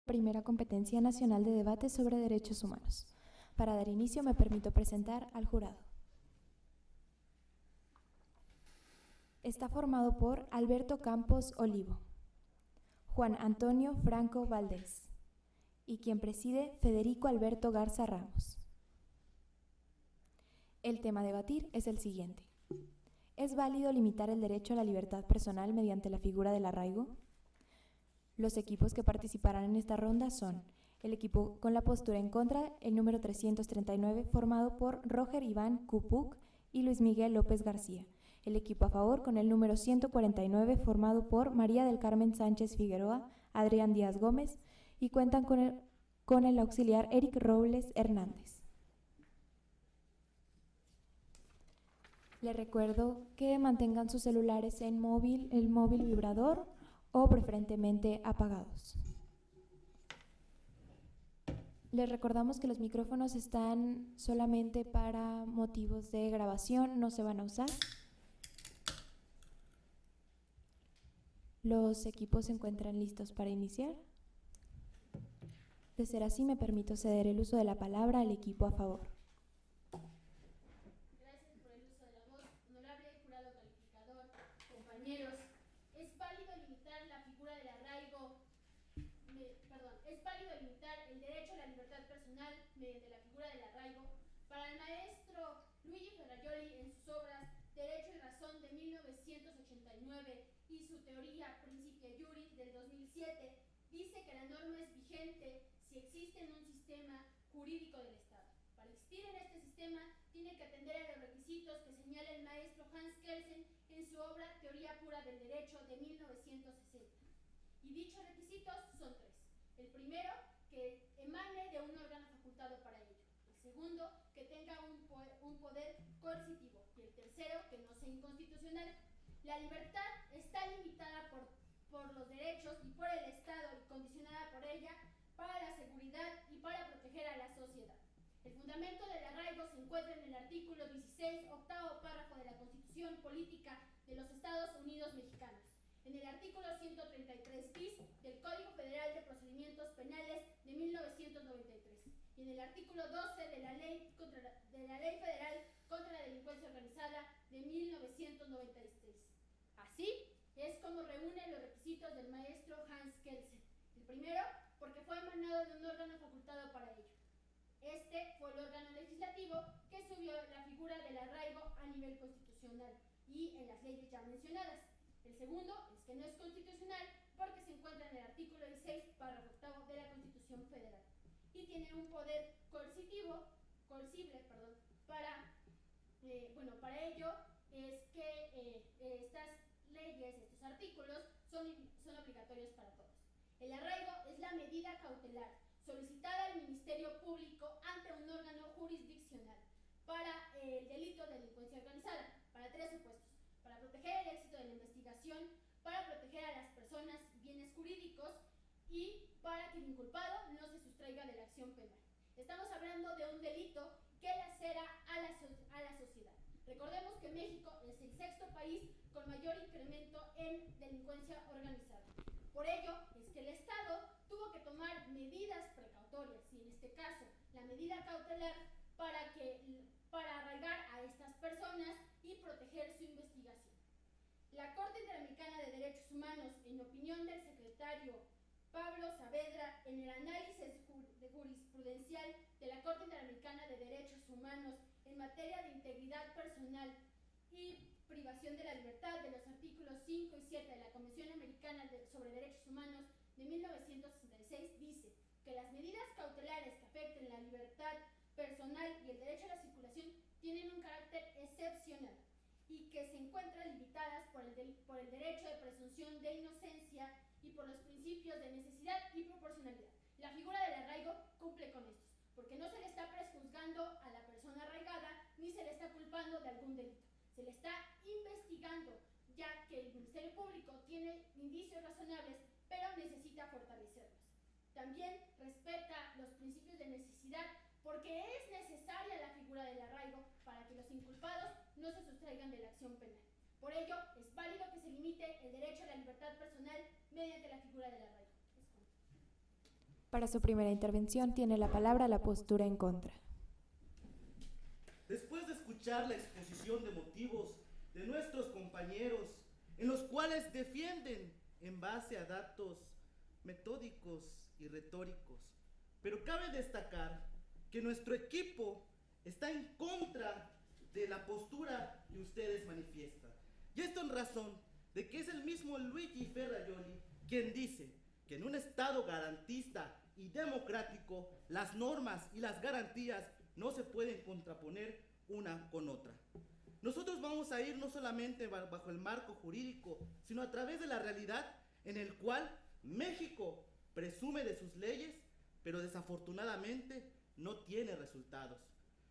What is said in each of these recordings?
Primera competencia nacional de debate sobre derechos humanos. Para dar inicio me permito presentar al jurado. Está formado por Alberto Campos Olivo, Juan Antonio Franco Valdés y quien preside Federico Alberto Garza Ramos. El tema a debatir es el siguiente. ¿Es válido limitar el derecho a la libertad personal mediante la figura del arraigo? Los equipos que participarán en esta ronda son el equipo con la postura en contra, el número 339, formado por Roger Iván Cupuc y Luis Miguel López García. El equipo a favor, con el número 149, formado por María del Carmen Sánchez Figueroa, Adrián Díaz Gómez, y cuentan con el auxiliar Eric Robles Hernández. Les recuerdo que mantengan sus celulares en el móvil vibrador o preferentemente apagados. Les recordamos que los micrófonos están solamente para motivos de grabación, no se van a usar. Los equipos se encuentran listos para iniciar. De ser así, me permito ceder el uso de la palabra al equipo a favor. Gracias por el uso de la voz. Honorable jurado calificador, compañeros, es válido limitar la figura del arraigo, es válido limitar el derecho a la libertad personal mediante la figura del arraigo para el maestro Luigi Ferrajoli en sus obras Derecho y Razón de 1989 y su teoría Principia Juris del 2007, dice que la norma es vigente si existe en un sistema jurídico del Estado. Para existir en este sistema, tiene que atender a los requisitos que señala el maestro Hans Kelsen en su obra Teoría Pura del Derecho de 1960. Y dichos requisitos son tres. El primero, que emane de un órgano facultado para ello. El segundo, que tenga un poder coercitivo. Y el tercero, que no sea inconstitucional. La libertad está limitada por los derechos y por el Estado y condicionada por ella para la seguridad y para proteger a la sociedad. El fundamento del arraigo se encuentra en el artículo 16, octavo párrafo de la Constitución Política de los Estados Unidos Mexicanos, en el artículo 133 bis del Código Federal de Procedimientos Penales de 1993 y en el artículo 12 de la Ley Federal contra la Delincuencia Organizada de 1996. Así es como reúne los requisitos del maestro Hans Kelsen. El primero, porque fue emanado de un órgano facultado para ello. Este fue el órgano legislativo que subió la figura del arraigo a nivel constitucional y en las leyes ya mencionadas. El segundo es que no es constitucional porque se encuentra en el artículo 16, párrafo octavo de la Constitución Federal y tiene un poder coercible, para ello es que estas leyes, estos artículos son obligatorios para todos. El arraigo es la medida cautelar solicitada al Ministerio Público ante un órgano jurisdiccional para el delito de delincuencia organizada, para tres supuestos: para proteger el éxito de la investigación, para proteger a las personas y bienes jurídicos y para que el inculpado no se sustraiga de la acción penal. Estamos hablando de un delito que lacera a la sociedad. Recordemos que México es el sexto país con mayor incremento en delincuencia organizada. Por ello es que el Estado tuvo que tomar medidas precautorias, y en este caso la medida cautelar para arraigar a estas personas y proteger su investigación. La Corte Interamericana de Derechos Humanos, en opinión del secretario Pablo Saavedra, en el análisis jurisprudencial de la Corte Interamericana de Derechos Humanos en materia de integridad personal y privación de la libertad de los artículos 5 y 7 de la Convención Americana sobre Derechos Humanos de 1966, dice que las medidas cautelares que afecten la libertad personal y el derecho a la circulación tienen un carácter excepcional y que se encuentran limitadas por el derecho de presunción de inocencia y por los principios de necesidad y proporcionalidad. La figura del arraigo cumple con estos, porque no se le está prejuzgando a la persona arraigada ni se le está culpando de algún delito. Se le está investigando, ya que el Ministerio Público tiene indicios razonables, pero necesita fortalecerlos. También respeta los principios de necesidad, porque es necesaria la figura del arraigo para que los inculpados no se sustraigan de la acción penal. Por ello, es válido que se limite el derecho a la libertad personal mediante la figura del arraigo. Para su primera intervención tiene la palabra la postura en contra. Después de escuchar la exposición de motivos de nuestros compañeros, en los cuales defienden en base a datos metódicos y retóricos, pero cabe destacar que nuestro equipo está en contra de la postura que ustedes manifiestan. Y esto en razón de que es el mismo Luigi Ferrajoli quien dice que en un Estado garantista y democrático las normas y las garantías no se pueden contraponer una con otra. Nosotros vamos a ir no solamente bajo el marco jurídico, sino a través de la realidad en el cual México presume de sus leyes, pero desafortunadamente no tiene resultados.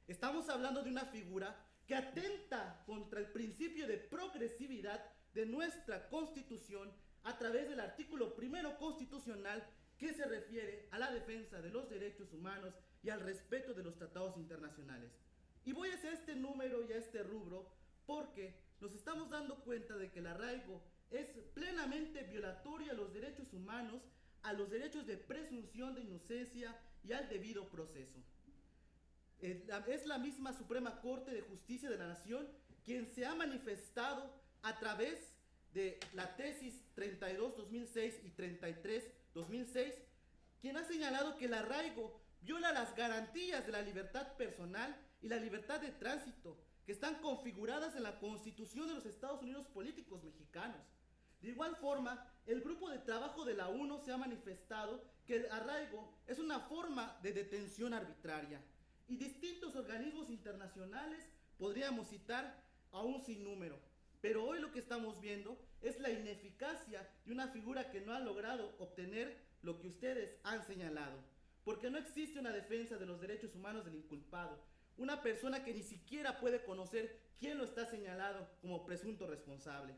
Estamos hablando de una figura que atenta contra el principio de progresividad de nuestra Constitución a través del artículo 1 constitucional que se refiere a la defensa de los derechos humanos y al respeto de los tratados internacionales. Y voy a hacer este número y a este rubro porque nos estamos dando cuenta de que el arraigo es plenamente violatorio a los derechos humanos, a los derechos de presunción de inocencia y al debido proceso. Es la misma Suprema Corte de Justicia de la Nación quien se ha manifestado a través de la tesis 32-2006 y 33-2006, quien ha señalado que el arraigo viola las garantías de la libertad personal y la libertad de tránsito que están configuradas en la Constitución de los Estados Unidos políticos mexicanos. De igual forma, el grupo de trabajo de la ONU se ha manifestado que el arraigo es una forma de detención arbitraria. Y distintos organismos internacionales podríamos citar a un sinnúmero. Pero hoy lo que estamos viendo es la ineficacia de una figura que no ha logrado obtener lo que ustedes han señalado. Porque no existe una defensa de los derechos humanos del inculpado. Una persona que ni siquiera puede conocer quién lo está señalado como presunto responsable.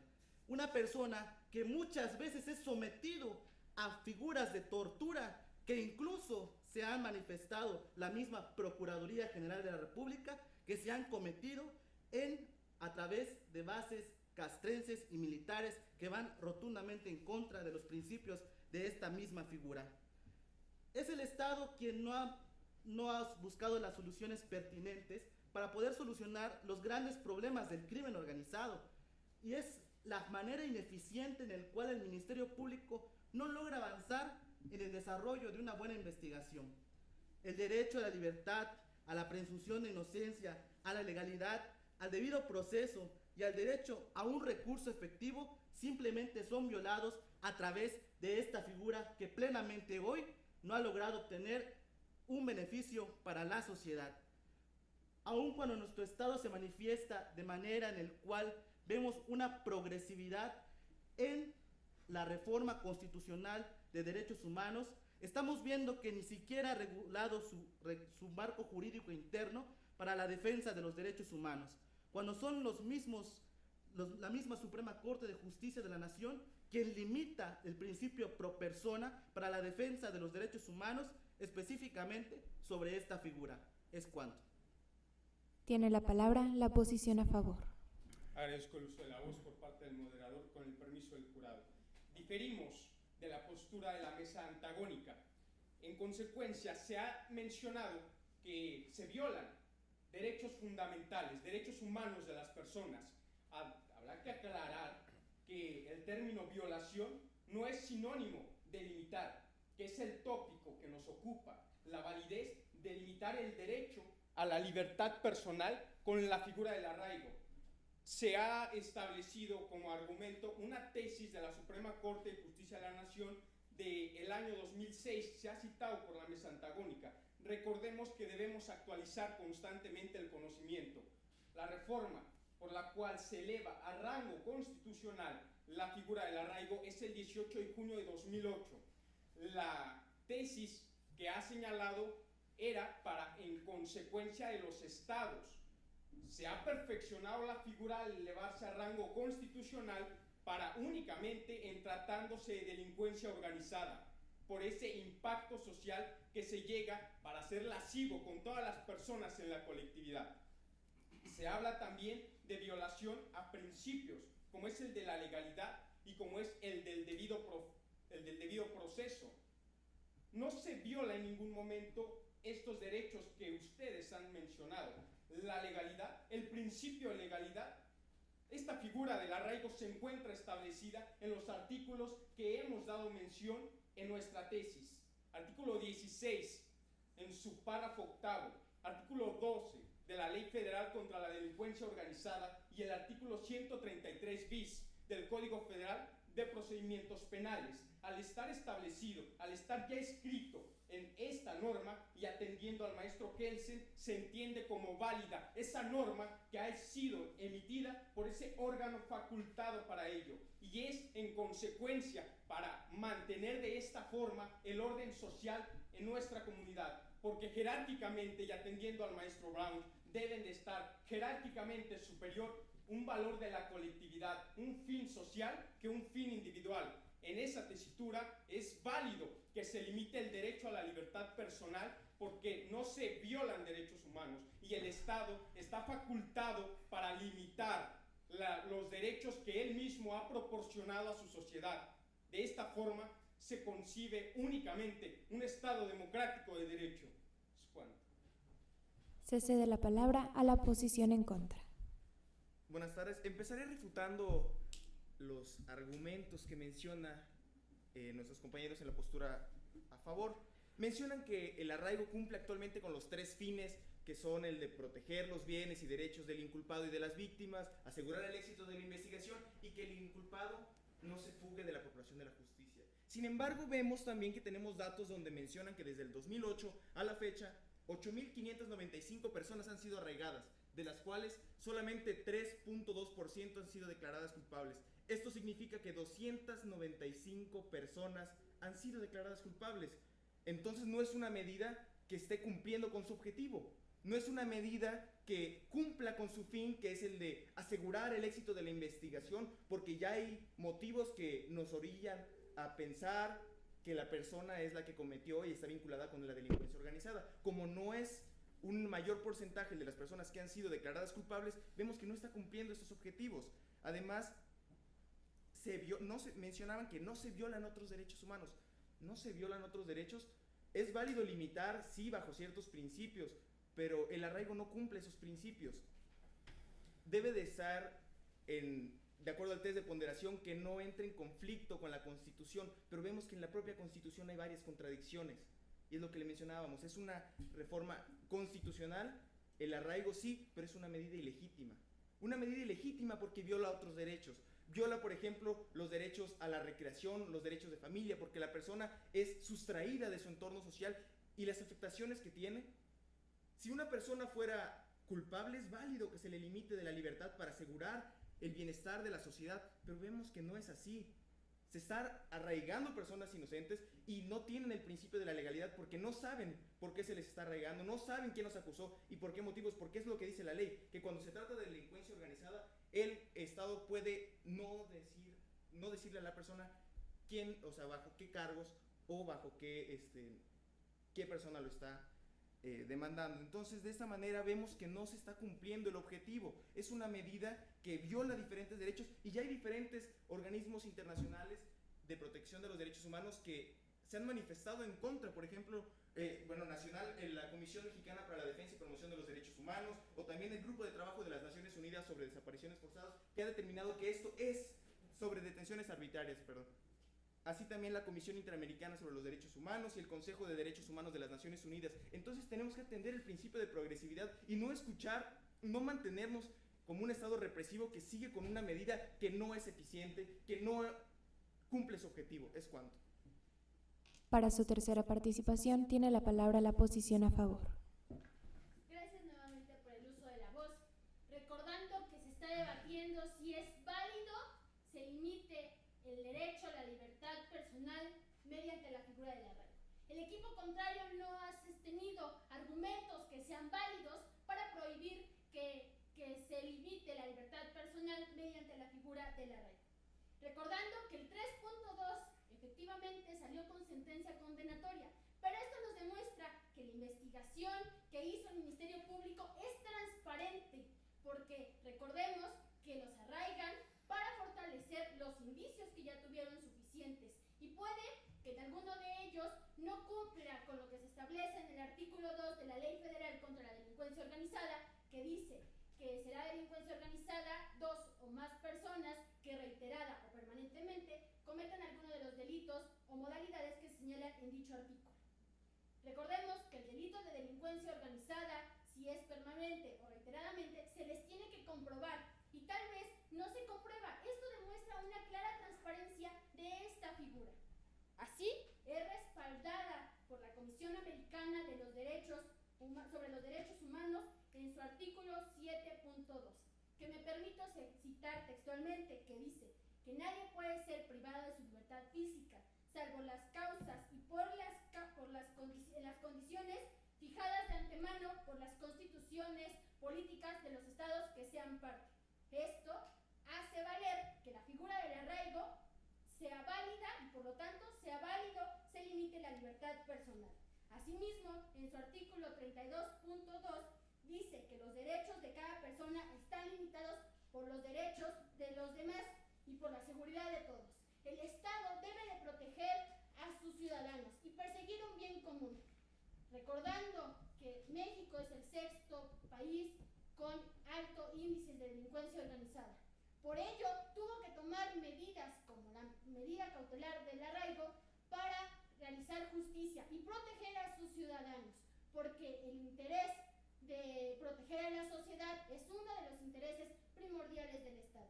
Una persona que muchas veces es sometido a figuras de tortura que incluso se han manifestado la misma Procuraduría General de la República, que se han cometido a través de bases castrenses y militares que van rotundamente en contra de los principios de esta misma figura. Es el Estado quien no ha buscado las soluciones pertinentes para poder solucionar los grandes problemas del crimen organizado, y es la manera ineficiente en la cual el Ministerio Público no logra avanzar en el desarrollo de una buena investigación. El derecho a la libertad, a la presunción de inocencia, a la legalidad, al debido proceso y al derecho a un recurso efectivo simplemente son violados a través de esta figura que plenamente hoy no ha logrado obtener un beneficio para la sociedad. Aun cuando nuestro Estado se manifiesta de manera en el cual vemos una progresividad en la reforma constitucional de derechos humanos, estamos viendo que ni siquiera ha regulado su marco jurídico interno para la defensa de los derechos humanos, cuando son la misma Suprema Corte de Justicia de la Nación quien limita el principio pro persona para la defensa de los derechos humanos, específicamente sobre esta figura. Es cuanto. Tiene la palabra la posición a favor. Agradezco el uso de la voz por parte del moderador con el permiso del jurado. Diferimos de la postura de la mesa antagónica. En consecuencia, se ha mencionado que se violan derechos fundamentales, derechos humanos de las personas. Habrá que aclarar que el término violación no es sinónimo de limitar, que es el tópico que nos ocupa, la validez de limitar el derecho a la libertad personal con la figura del arraigo. Se ha establecido como argumento una tesis de la Suprema Corte de Justicia de la Nación del año 2006, se ha citado por la mesa antagónica. Recordemos que debemos actualizar constantemente el conocimiento. La reforma por la cual se eleva a rango constitucional la figura del arraigo es el 18 de junio de 2008. La tesis que ha señalado era para, en consecuencia de los estados. Se ha perfeccionado la figura al elevarse a rango constitucional para únicamente en tratándose de delincuencia organizada, por ese impacto social que se llega para ser lascivo con todas las personas en la colectividad. Se habla también de violación a principios, como es el de la legalidad y como es el del debido proceso. no se viola en ningún momento estos derechos que ustedes han mencionado. La legalidad, el principio de legalidad. Esta figura del arraigo se encuentra establecida en los artículos que hemos dado mención en nuestra tesis. Artículo 16, en su párrafo octavo, artículo 12 de la Ley Federal contra la Delincuencia Organizada y el artículo 133 bis del Código Federal de Procedimientos Penales. Al estar establecido, al estar ya escrito en esta norma y atendiendo al maestro Kelsen, se entiende como válida esa norma que ha sido emitida por ese órgano facultado para ello, y es en consecuencia para mantener de esta forma el orden social en nuestra comunidad, porque jerárquicamente y atendiendo al maestro Brown deben de estar jerárquicamente superior un valor de la colectividad, un fin social que un fin individual. En esa tesitura es válido que se limite el derecho a la libertad personal porque no se violan derechos humanos y el Estado está facultado para limitar los derechos que él mismo ha proporcionado a su sociedad. De esta forma se concibe únicamente un Estado democrático de derecho. ¿Es cuánto? Se cede la palabra a la posición en contra. Buenas tardes. Empezaré refutando los argumentos que menciona nuestros compañeros en la postura a favor. Mencionan que el arraigo cumple actualmente con los tres fines, que son el de proteger los bienes y derechos del inculpado y de las víctimas, asegurar el éxito de la investigación y que el inculpado no se fugue de la procuración de la justicia. Sin embargo, vemos también que tenemos datos donde mencionan que desde el 2008 a la fecha, 8.595 personas han sido arraigadas, de las cuales solamente 3.2% han sido declaradas culpables. Esto significa que 295 personas han sido declaradas culpables. Entonces no es una medida que esté cumpliendo con su objetivo. No es una medida que cumpla con su fin, que es el de asegurar el éxito de la investigación, porque ya hay motivos que nos orillan a pensar que la persona es la que cometió y está vinculada con la delincuencia organizada. Como no es un mayor porcentaje de las personas que han sido declaradas culpables, vemos que no está cumpliendo estos objetivos. Además, mencionaban que no se violan otros derechos humanos. No se violan otros derechos. Es válido limitar, sí, bajo ciertos principios, pero el arraigo no cumple esos principios. Debe de estar de acuerdo al test de ponderación, que no entre en conflicto con la Constitución, pero vemos que en la propia Constitución hay varias contradicciones. Y es lo que le mencionábamos, es una reforma constitucional, el arraigo sí, pero es una medida ilegítima. Una medida ilegítima porque viola otros derechos. Viola, por ejemplo, los derechos a la recreación, los derechos de familia, porque la persona es sustraída de su entorno social y las afectaciones que tiene. Si una persona fuera culpable, es válido que se le limite de la libertad para asegurar el bienestar de la sociedad, pero vemos que no es así. Se están arraigando personas inocentes y no tienen el principio de la legalidad porque no saben por qué se les está arraigando, no saben quién los acusó y por qué motivos, porque es lo que dice la ley, que cuando se trata de delincuencia organizada, el Estado puede no decirle a la persona quién, o sea, bajo qué cargos o bajo qué persona lo está demandando. Entonces, de esta manera vemos que no se está cumpliendo el objetivo. Es una medida que viola diferentes derechos y ya hay diferentes organismos internacionales de protección de los derechos humanos que se han manifestado en contra. Por ejemplo, la Comisión Mexicana para la Defensa y Promoción de los Derechos Humanos, o también el Grupo de Trabajo de las Naciones Unidas sobre Desapariciones Forzadas, que ha determinado que esto es sobre detenciones arbitrarias, Así también la Comisión Interamericana sobre los Derechos Humanos y el Consejo de Derechos Humanos de las Naciones Unidas. Entonces tenemos que atender el principio de progresividad y no mantenernos como un Estado represivo que sigue con una medida que no es eficiente, que no cumple su objetivo. Es cuanto. Para su tercera participación tiene la palabra la posición a favor. Gracias nuevamente por el uso de la voz. Recordando que se está debatiendo si es válido se limite el derecho a la libertad personal mediante la figura del arraigo. El equipo contrario no ha sostenido argumentos que sean válidos para prohibir que se limite la libertad personal mediante la figura del arraigo. Recordando que el 3.2 efectivamente salió con sentencia condenatoria, pero esto nos demuestra que la investigación que hizo el Ministerio Público es transparente, porque recordemos que los arraigan para fortalecer los indicios que ya tuvieron suficientes y puede que en alguno de ellos no cumpla delincuencia organizada, que dice que será delincuencia organizada dos o más personas que reiterada o permanentemente cometan alguno de los delitos o modalidades que se señalan en dicho artículo. Recordemos que el delito de delincuencia organizada, si es permanente o reiteradamente, se les tiene que comprobar y tal vez no se comprueba. Esto demuestra una clara transparencia de esta figura. Así, es respaldada por la Comisión Americana de los Derechos sobre los Derechos Humanos en su artículo 7.2, que me permito citar textualmente, que dice que nadie puede ser privado de su libertad física, salvo las causas y las condiciones fijadas de antemano por las constituciones políticas de los estados que sean parte. Esto hace valer que la figura del arraigo sea válida y por lo tanto sea válido, se limite la libertad personal. Asimismo, en su artículo 32.2 dice que los derechos de cada persona están limitados por los derechos de los demás y por la seguridad de todos. El Estado debe de proteger a sus ciudadanos y perseguir un bien común, recordando que México es el sexto país con alto índice de delincuencia organizada. Por ello, tuvo que tomar medidas como la medida cautelar del arraigo para realizar justicia y proteger a sus ciudadanos, porque el interés de proteger a la sociedad es uno de los intereses primordiales del Estado.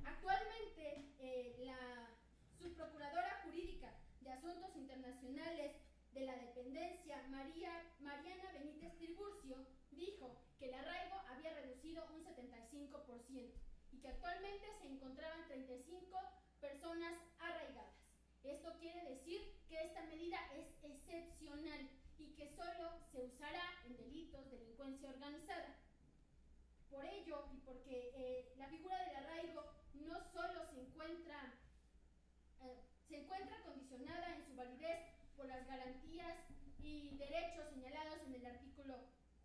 Actualmente, la subprocuradora jurídica de Asuntos Internacionales de la Dependencia, Mariana Benítez Tiburcio, dijo que el arraigo había reducido un 75% y que actualmente se encontraban 35 personas arraigadas. Esto quiere decir que esta medida es excepcional y que solo se usará en delitos de delincuencia organizada. Por ello, y porque la figura del arraigo no solo se encuentra condicionada en su validez por las garantías y derechos señalados en el artículo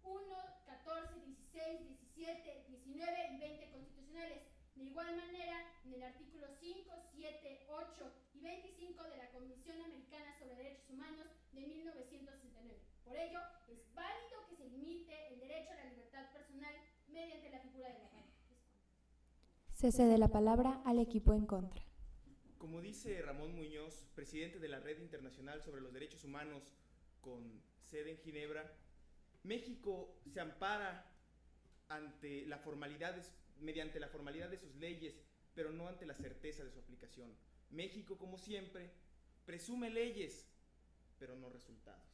1, 14, 16, 17, 19 y 20 constitucionales. De igual manera, en el artículo 5, 7, 8 y 25 de la Convención Americana sobre Derechos Humanos de 1969. Por ello, es válido que se limite el derecho a la libertad personal mediante la figura del arraigo. Se cede la palabra al equipo en contra. Como dice Ramón Muñoz, presidente de la Red Internacional sobre los Derechos Humanos con sede en Ginebra, México se ampara ante la formalidad mediante la formalidad de sus leyes, pero no ante la certeza de su aplicación. México, como siempre, presume leyes, pero no resultados.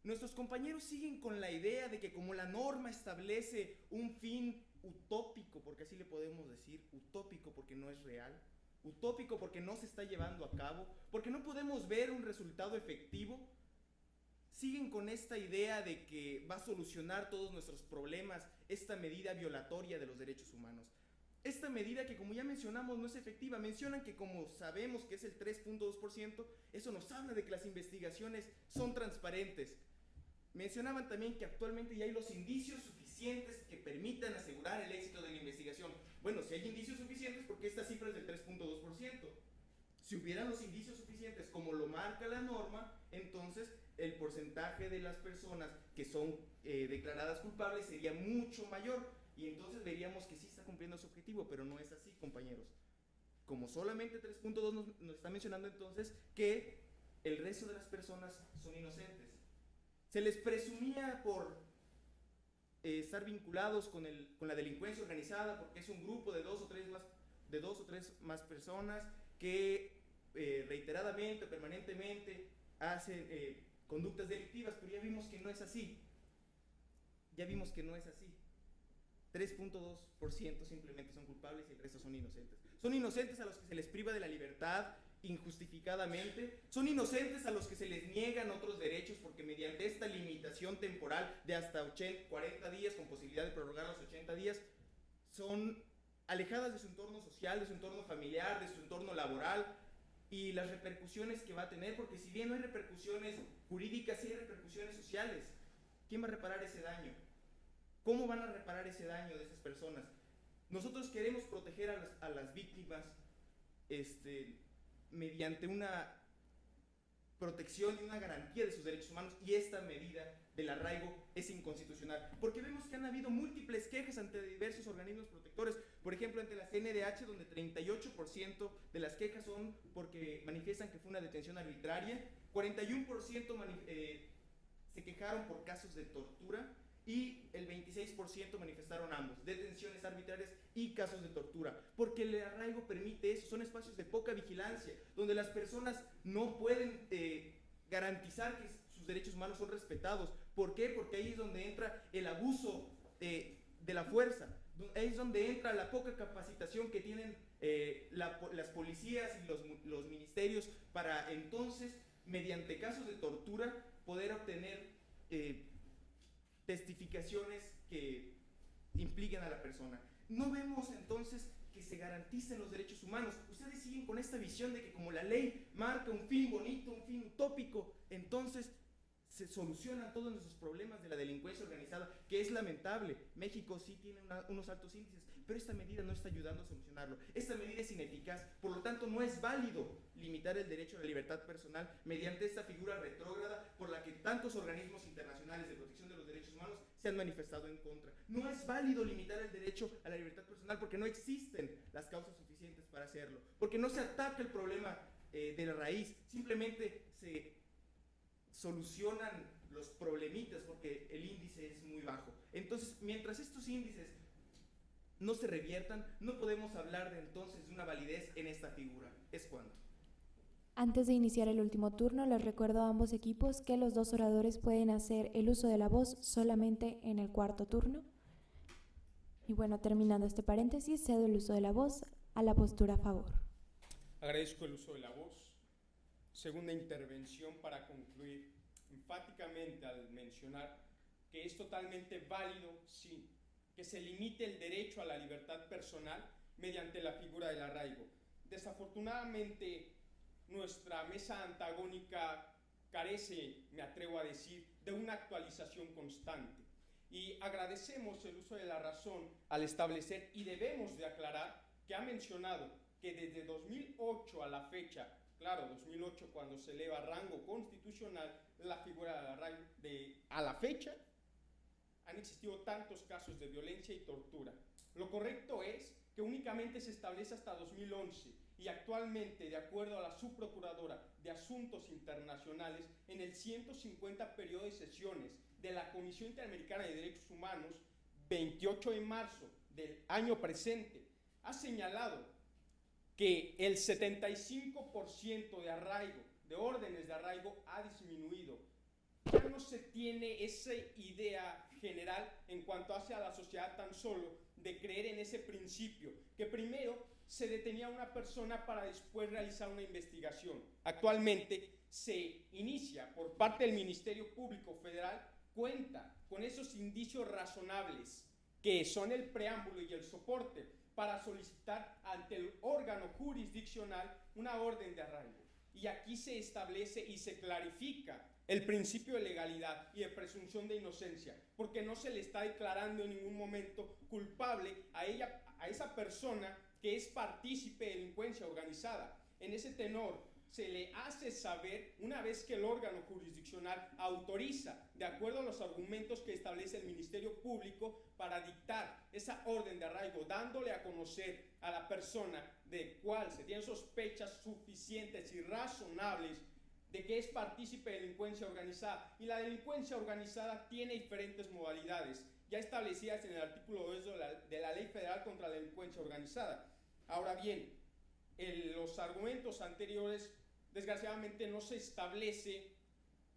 Nuestros compañeros siguen con la idea de que como la norma establece un fin utópico, porque así le podemos decir, utópico porque no es real, utópico porque no se está llevando a cabo, porque no podemos ver un resultado efectivo, siguen con esta idea de que va a solucionar todos nuestros problemas esta medida violatoria de los derechos humanos. Esta medida que, como ya mencionamos, no es efectiva. Mencionan que como sabemos que es el 3.2%, eso nos habla de que las investigaciones son transparentes. Mencionaban también que actualmente ya hay los indicios suficientes que permitan asegurar el éxito de la investigación. Bueno, si hay indicios suficientes, ¿por qué esta cifra es del 3.2%? Si hubieran los indicios suficientes como lo marca la norma, entonces el porcentaje de las personas que son declaradas culpables sería mucho mayor y entonces veríamos que sí está cumpliendo su objetivo, pero no es así, compañeros. Como solamente 3.2 nos está mencionando entonces que el resto de las personas son inocentes. Se les presumía por estar vinculados con la delincuencia organizada porque es un grupo de dos o tres más personas que reiteradamente, permanentemente hacen conductas delictivas, pero ya vimos que no es así. 3.2% simplemente son culpables y el resto son inocentes. Son inocentes a los que se les priva de la libertad injustificadamente, son inocentes a los que se les niegan otros derechos porque mediante esta limitación temporal de hasta 40 días con posibilidad de prorrogar los 80 días, son alejadas de su entorno social, de su entorno familiar, de su entorno laboral y las repercusiones que va a tener, porque si bien no hay repercusiones jurídicas, sí hay repercusiones sociales. ¿Quién va a reparar ese daño? ¿Cómo van a reparar ese daño de esas personas? Nosotros queremos proteger a las víctimas mediante una protección y una garantía de sus derechos humanos y esta medida del arraigo es inconstitucional. habido múltiples quejas ante diversos organismos protectores, por ejemplo, ante la CNDH, donde 38% de las quejas son porque manifiestan que fue una detención arbitraria, 41% se quejaron por casos de tortura y el 26% manifestaron ambos, detenciones arbitrarias y casos de tortura, porque el arraigo permite eso. Son espacios de poca vigilancia, donde las personas no pueden garantizar que sus derechos humanos son respetados. ¿Por qué? Porque ahí es donde entra el abuso de la fuerza, ahí es donde entra la poca capacitación que tienen las policías y los ministerios para entonces, mediante casos de tortura, poder obtener testificaciones que impliquen a la persona. No vemos entonces que se garanticen los derechos humanos. Ustedes siguen con esta visión de que como la ley marca un fin bonito, un fin utópico, entonces se solucionan todos nuestros problemas de la delincuencia organizada, que es lamentable. México sí tiene unos altos índices, pero esta medida no está ayudando a solucionarlo. Esta medida es ineficaz, por lo tanto no es válido limitar el derecho a la libertad personal mediante esta figura retrógrada por la que tantos organismos internacionales de protección de los derechos humanos se han manifestado en contra. No es válido limitar el derecho a la libertad personal porque no existen las causas suficientes para hacerlo, porque no se ataca el problema de la raíz, simplemente se solucionan los problemitas porque el índice es muy bajo. Entonces, mientras estos índices no se reviertan, no podemos hablar de entonces de una validez en esta figura. Es cuanto. Antes de iniciar el último turno, les recuerdo a ambos equipos que los dos oradores pueden hacer el uso de la voz solamente en el cuarto turno. Y bueno, terminando este paréntesis, cedo el uso de la voz a la postura a favor. Agradezco el uso de la voz. Segunda intervención para concluir enfáticamente al mencionar que es totalmente válido, sí, que se limite el derecho a la libertad personal mediante la figura del arraigo. Desafortunadamente, nuestra mesa antagónica carece, me atrevo a decir, de una actualización constante. Y agradecemos el uso de la razón al establecer, y debemos de aclarar, que ha mencionado que desde 2008 a la fecha, claro, 2008 cuando se eleva a rango constitucional la figura del arraigo, a la fecha, han existido tantos casos de violencia y tortura. Lo correcto es que únicamente se establece hasta 2011 y actualmente, de acuerdo a la Subprocuradora de Asuntos Internacionales, en el 150 periodo de sesiones de la Comisión Interamericana de Derechos Humanos, 28 de marzo del año presente, ha señalado que el 75% de arraigo, de órdenes de arraigo, ha disminuido. Ya no se tiene esa idea general en cuanto hace a la sociedad tan solo de creer en ese principio, que primero se detenía a una persona para después realizar una investigación. Actualmente se inicia por parte del Ministerio Público Federal, cuenta con esos indicios razonables que son el preámbulo y el soporte para solicitar ante el órgano jurisdiccional una orden de arraigo. Y aquí se establece y se clarifica el principio de legalidad y de presunción de inocencia, porque no se le está declarando en ningún momento culpable a esa persona que es partícipe de delincuencia organizada. En ese tenor, se le hace saber, una vez que el órgano jurisdiccional autoriza, de acuerdo a los argumentos que establece el Ministerio Público, para dictar esa orden de arraigo, dándole a conocer a la persona de cuál se tienen sospechas suficientes y razonables de que es partícipe de delincuencia organizada. Y la delincuencia organizada tiene diferentes modalidades, ya establecidas en el artículo 2 de la Ley Federal contra la Delincuencia Organizada. Ahora bien, en los argumentos anteriores, desgraciadamente no se establece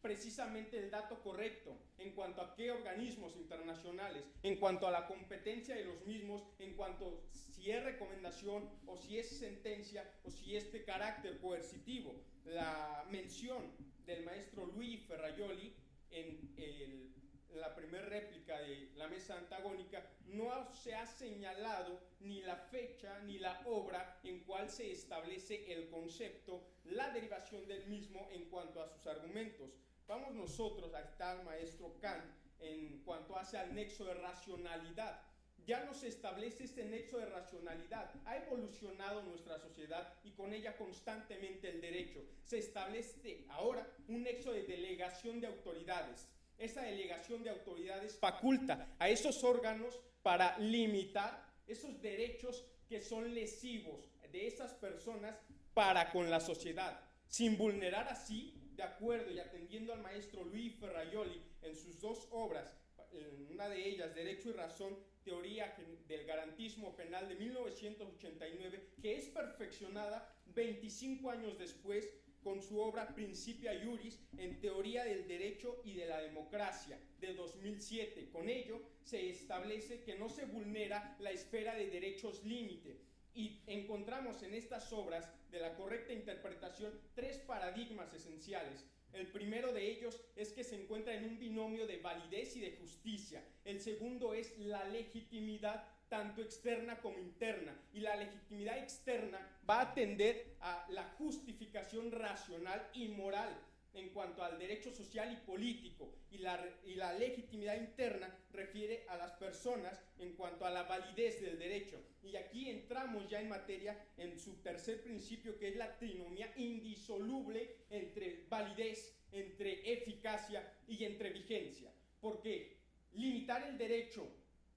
precisamente el dato correcto en cuanto a qué organismos internacionales, en cuanto a la competencia de los mismos, en cuanto si es recomendación o si es sentencia o si es de carácter coercitivo. La mención del maestro Luigi Ferraioli en la primera réplica de la mesa antagónica no se ha señalado ni la fecha ni la obra en cual se establece el concepto, la derivación del mismo en cuanto a sus argumentos. Vamos nosotros a estar, maestro Kant, en cuanto hace al nexo de racionalidad. Ya no se establece este nexo de racionalidad. Ha evolucionado nuestra sociedad y con ella constantemente el derecho. Se establece ahora un nexo de delegación de autoridades. esa delegación de autoridades faculta a esos órganos para limitar esos derechos que son lesivos de esas personas para con la sociedad, sin vulnerar así, de acuerdo y atendiendo al maestro Luigi Ferrajoli en sus dos obras, en una de ellas, Derecho y Razón, Teoría del Garantismo Penal de 1989, que es perfeccionada 25 años después con su obra Principia Iuris en Teoría del Derecho y de la Democracia de 2007. Con ello se establece que no se vulnera la esfera de derechos límite. Y encontramos en estas obras de la correcta interpretación tres paradigmas esenciales. El primero de ellos es que se encuentra en un binomio de validez y de justicia. El segundo es la legitimidad tanto externa como interna. Y la legitimidad externa va a atender a la justificación racional y moral en cuanto al derecho social y político, y la legitimidad interna refiere a las personas en cuanto a la validez del derecho. Y aquí entramos ya en materia en su tercer principio, que es la trinomía indisoluble entre validez, entre eficacia y entre vigencia. Porque limitar el derecho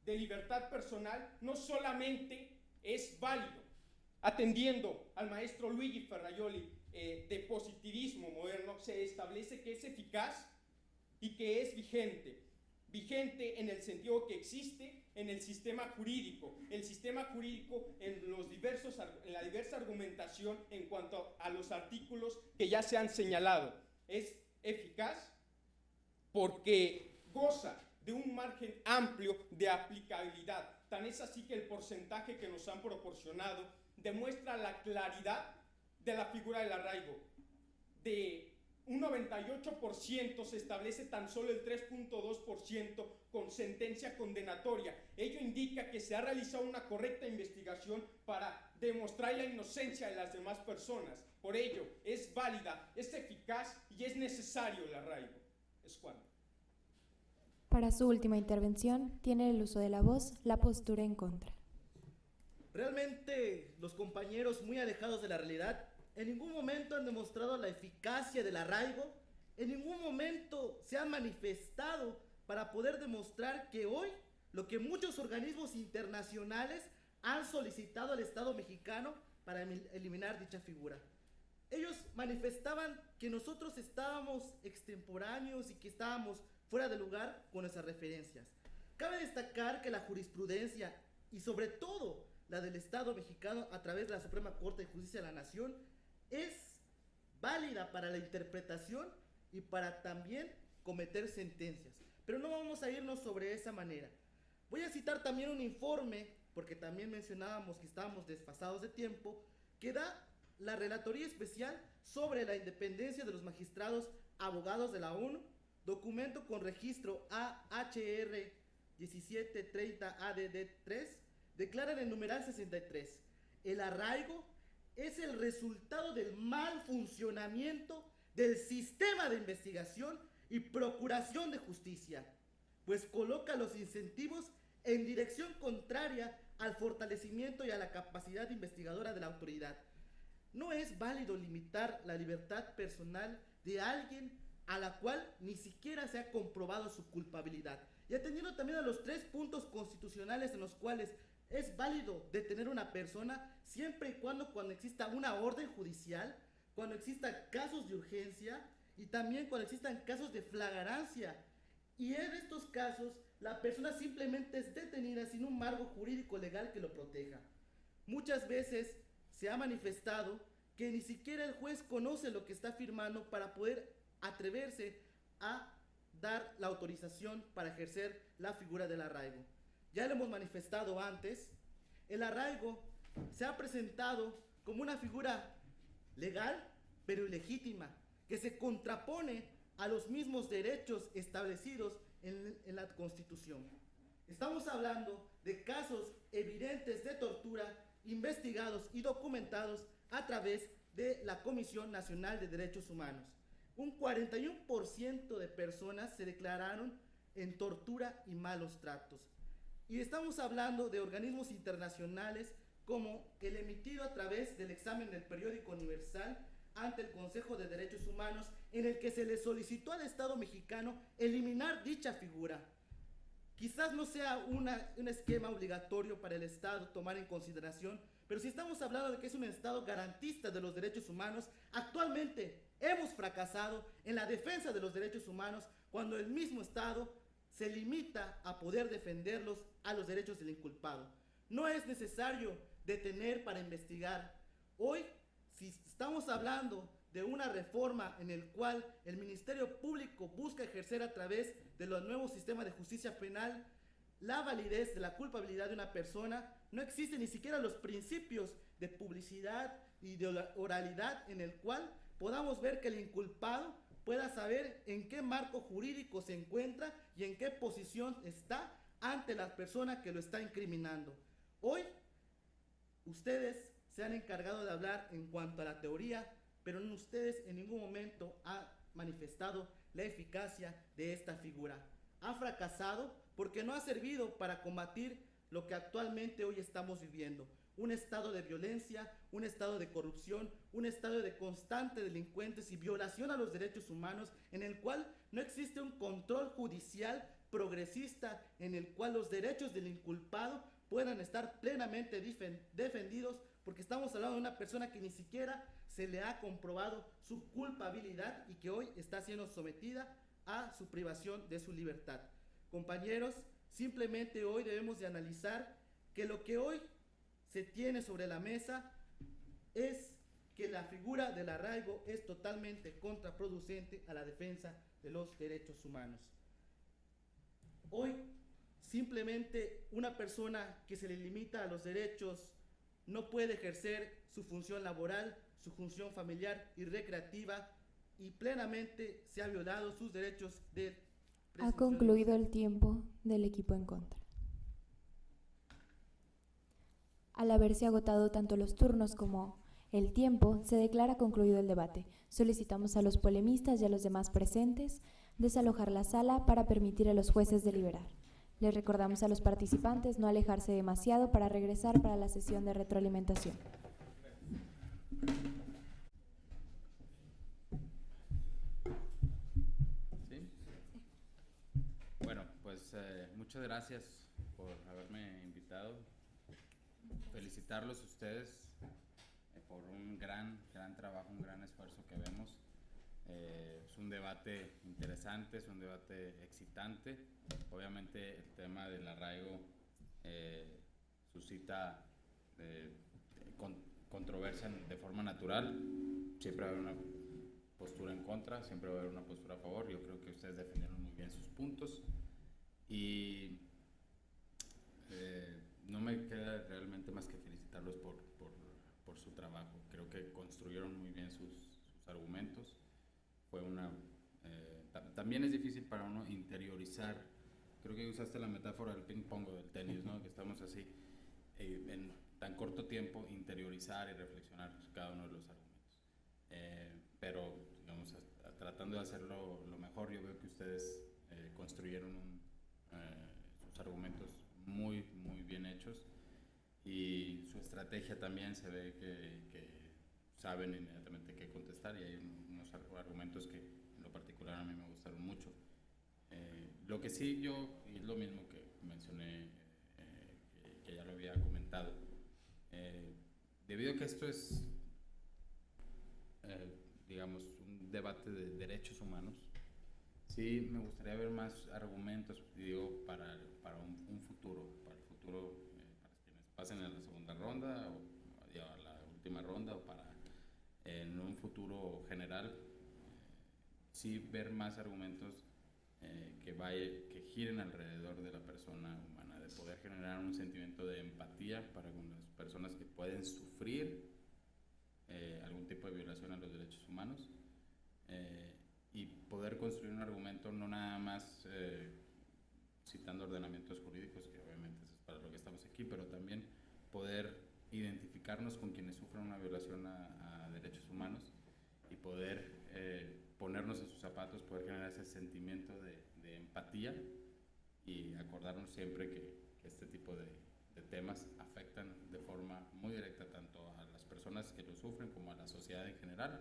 de libertad personal no solamente es válido, atendiendo al maestro Luigi Ferrajoli, de positivismo moderno, se establece que es eficaz y que es vigente. Vigente en el sentido que existe en el sistema jurídico. El sistema jurídico en la diversa argumentación en cuanto a los artículos que ya se han señalado. Es eficaz porque goza de un margen amplio de aplicabilidad. Tan es así que el porcentaje que nos han proporcionado demuestra la claridad de la figura del arraigo. De un 98% se establece tan solo el 3.2% con sentencia condenatoria. Ello indica que se ha realizado una correcta investigación para demostrar la inocencia de las demás personas. Por ello, es válida, es eficaz y es necesario el arraigo. Es cuanto. Para su última intervención, tiene el uso de la voz la postura en contra. Realmente los compañeros muy alejados de la realidad en ningún momento han demostrado la eficacia del arraigo, en ningún momento se han manifestado para poder demostrar que hoy lo que muchos organismos internacionales han solicitado al Estado mexicano para eliminar dicha figura. Ellos manifestaban que nosotros estábamos extemporáneos y que estábamos fuera de lugar con esas referencias. Cabe destacar que la jurisprudencia y sobre todo la del Estado mexicano a través de la Suprema Corte de Justicia de la Nación es válida para la interpretación y para también cometer sentencias. Pero no vamos a irnos sobre esa manera. Voy a citar también un informe, porque también mencionábamos que estábamos desfasados de tiempo, que da la Relatoría Especial sobre la independencia de los magistrados abogados de la ONU, documento con registro AHR 1730-ADD3, declara en el numeral 63, el arraigo es el resultado del mal funcionamiento del sistema de investigación y procuración de justicia, pues coloca los incentivos en dirección contraria al fortalecimiento y a la capacidad investigadora de la autoridad. No es válido limitar la libertad personal de alguien a la cual ni siquiera se ha comprobado su culpabilidad. Y atendiendo también a los 3 puntos constitucionales en los cuales es válido detener a una persona siempre y cuando exista una orden judicial, cuando existan casos de urgencia y también cuando existan casos de flagrancia. Y en estos casos, la persona simplemente es detenida sin un marco jurídico legal que lo proteja. Muchas veces se ha manifestado que ni siquiera el juez conoce lo que está firmando para poder atreverse a dar la autorización para ejercer la figura del arraigo. Ya lo hemos manifestado antes, el arraigo se ha presentado como una figura legal, pero ilegítima, que se contrapone a los mismos derechos establecidos en la Constitución. Estamos hablando de casos evidentes de tortura investigados y documentados a través de la Comisión Nacional de Derechos Humanos. Un 41% de personas se declararon en tortura y malos tratos. Y estamos hablando de organismos internacionales como el emitido a través del examen del periódico Universal ante el Consejo de Derechos Humanos en el que se le solicitó al Estado mexicano eliminar dicha figura. Quizás no sea un esquema obligatorio para el Estado tomar en consideración, pero si estamos hablando de que es un Estado garantista de los derechos humanos, actualmente hemos fracasado en la defensa de los derechos humanos cuando el mismo Estado se limita a poder defenderlos a los derechos del inculpado. No es necesario detener para investigar. Hoy, si estamos hablando de una reforma en el cual el Ministerio Público busca ejercer a través de los nuevos sistemas de justicia penal la validez de la culpabilidad de una persona, no existen ni siquiera los principios de publicidad y de oralidad en el cual podamos ver que el inculpado pueda saber en qué marco jurídico se encuentra y en qué posición está ante la persona que lo está incriminando. Hoy, ustedes se han encargado de hablar en cuanto a la teoría, pero ustedes en ningún momento han manifestado la eficacia de esta figura. Ha fracasado porque no ha servido para combatir lo que actualmente hoy estamos viviendo. Un estado de violencia, un estado de corrupción, un estado de constante delincuentes y violación a los derechos humanos, en el cual no existe un control judicial progresista en el cual los derechos del inculpado puedan estar plenamente defendidos, porque estamos hablando de una persona que ni siquiera se le ha comprobado su culpabilidad y que hoy está siendo sometida a su privación de su libertad. Compañeros, simplemente hoy debemos de analizar que lo que hoy se tiene sobre la mesa es que la figura del arraigo es totalmente contraproducente a la defensa de los derechos humanos. Hoy, simplemente una persona que se le limita a los derechos no puede ejercer su función laboral, su función familiar y recreativa, y plenamente se ha violado sus derechos de presunción. Ha concluido el tiempo del equipo en contra. Al haberse agotado tanto los turnos como el tiempo, se declara concluido el debate. Solicitamos a los polemistas y a los demás presentes desalojar la sala para permitir a los jueces deliberar. Les recordamos a los participantes no alejarse demasiado para regresar para la sesión de retroalimentación. ¿Sí? Bueno, pues muchas gracias por haberme invitado. Felicitarlos a ustedes por un gran trabajo, un gran esfuerzo que vemos. Es un debate interesante, es un debate excitante. Obviamente el tema del arraigo suscita controversia de forma natural. Siempre va a haber una postura en contra, siempre va a haber una postura a favor. Yo creo que ustedes defendieron muy bien sus puntos y no me queda realmente más que felicitarlos por su trabajo. Creo que construyeron muy bien sus argumentos. Fue también es difícil para uno interiorizar. Creo que usaste la metáfora del ping pong o del tenis, ¿no? Que estamos así en tan corto tiempo interiorizar y reflexionar cada uno de los argumentos. Pero digamos, tratando de hacerlo lo mejor, yo veo que ustedes construyeron sus argumentos muy bien hechos, y su estrategia también se ve que saben inmediatamente qué contestar, y hay unos argumentos que en lo particular a mí me gustaron mucho. Lo que sí yo, y es lo mismo que mencioné, que ya lo había comentado, debido a que esto es, digamos, un debate de derechos humanos, sí me gustaría ver más argumentos, digo, para un futuro, para el futuro, para quienes pasen a la segunda ronda o a la última ronda, o para en un futuro general, sí ver más argumentos que giren alrededor de la persona humana, de poder generar un sentimiento de empatía para con las personas que pueden sufrir algún tipo de violación a los derechos humanos, y poder construir un argumento no nada más citando ordenamientos jurídicos, que obviamente es para lo que estamos aquí, pero también poder identificarnos con quienes sufren una violación a derechos humanos y poder ponernos en sus zapatos, poder generar ese sentimiento de empatía, y acordarnos siempre que este tipo de temas afectan de forma muy directa tanto a las personas que lo sufren como a la sociedad en general,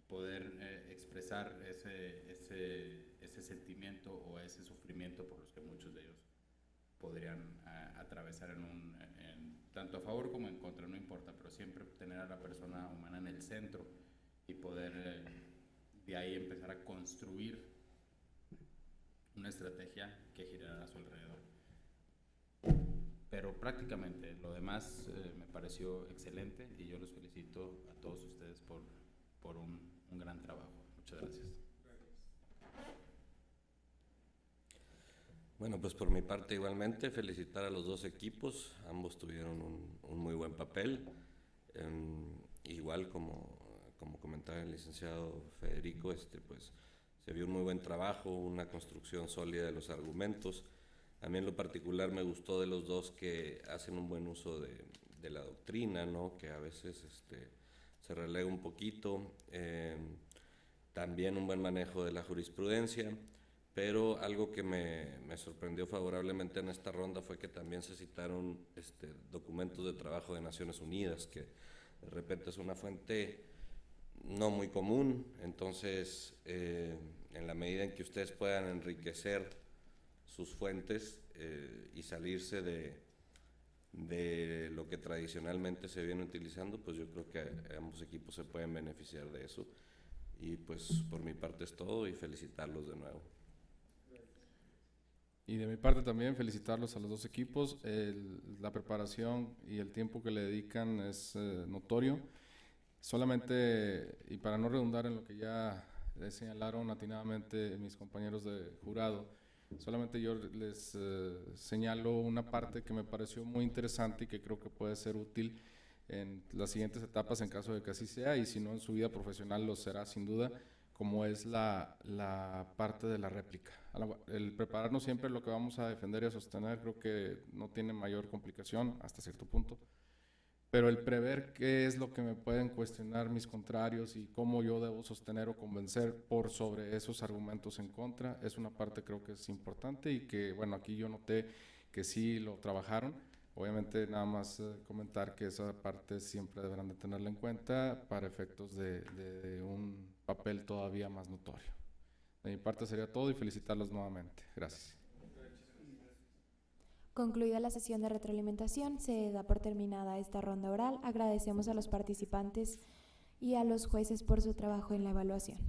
y poder expresar ese sentimiento o ese sufrimiento por los que muchos de ellos podrían atravesar tanto a favor como en contra, no importa, pero siempre tener a la persona humana en el centro y poder de ahí empezar a construir una estrategia que girará a su alrededor. Pero prácticamente lo demás me pareció excelente y yo los felicito a todos ustedes por un gran trabajo. Muchas gracias. Bueno, pues por mi parte igualmente felicitar a los dos equipos, ambos tuvieron un muy buen papel. Igual como comentaba el licenciado Federico, pues se vio un muy buen trabajo, una construcción sólida de los argumentos. A mí en lo particular me gustó de los dos que hacen un buen uso de la doctrina, ¿no? Que a veces se relega un poquito, también un buen manejo de la jurisprudencia. Pero algo que me sorprendió favorablemente en esta ronda fue que también se citaron documentos de trabajo de Naciones Unidas, que de repente es una fuente no muy común. Entonces, en la medida en que ustedes puedan enriquecer sus fuentes y salirse de lo que tradicionalmente se viene utilizando, pues yo creo que ambos equipos se pueden beneficiar de eso. Y pues por mi parte es todo y felicitarlos de nuevo. Y de mi parte también felicitarlos a los dos equipos. La preparación y el tiempo que le dedican es notorio. Solamente, y para no redundar en lo que ya señalaron atinadamente mis compañeros de jurado, solamente yo les señalo una parte que me pareció muy interesante y que creo que puede ser útil en las siguientes etapas en caso de que así sea, y si no en su vida profesional lo será sin duda, como es la parte de la réplica. El prepararnos siempre lo que vamos a defender y a sostener creo que no tiene mayor complicación hasta cierto punto, pero el prever qué es lo que me pueden cuestionar mis contrarios y cómo yo debo sostener o convencer por sobre esos argumentos en contra es una parte creo que es importante y que, bueno, aquí yo noté que sí lo trabajaron. Obviamente nada más comentar que esa parte siempre deberán de tenerla en cuenta para efectos de un papel todavía más notorio. De mi parte sería todo y felicitarlos nuevamente. Gracias. Concluida la sesión de retroalimentación, se da por terminada esta ronda oral. Agradecemos a los participantes y a los jueces por su trabajo en la evaluación.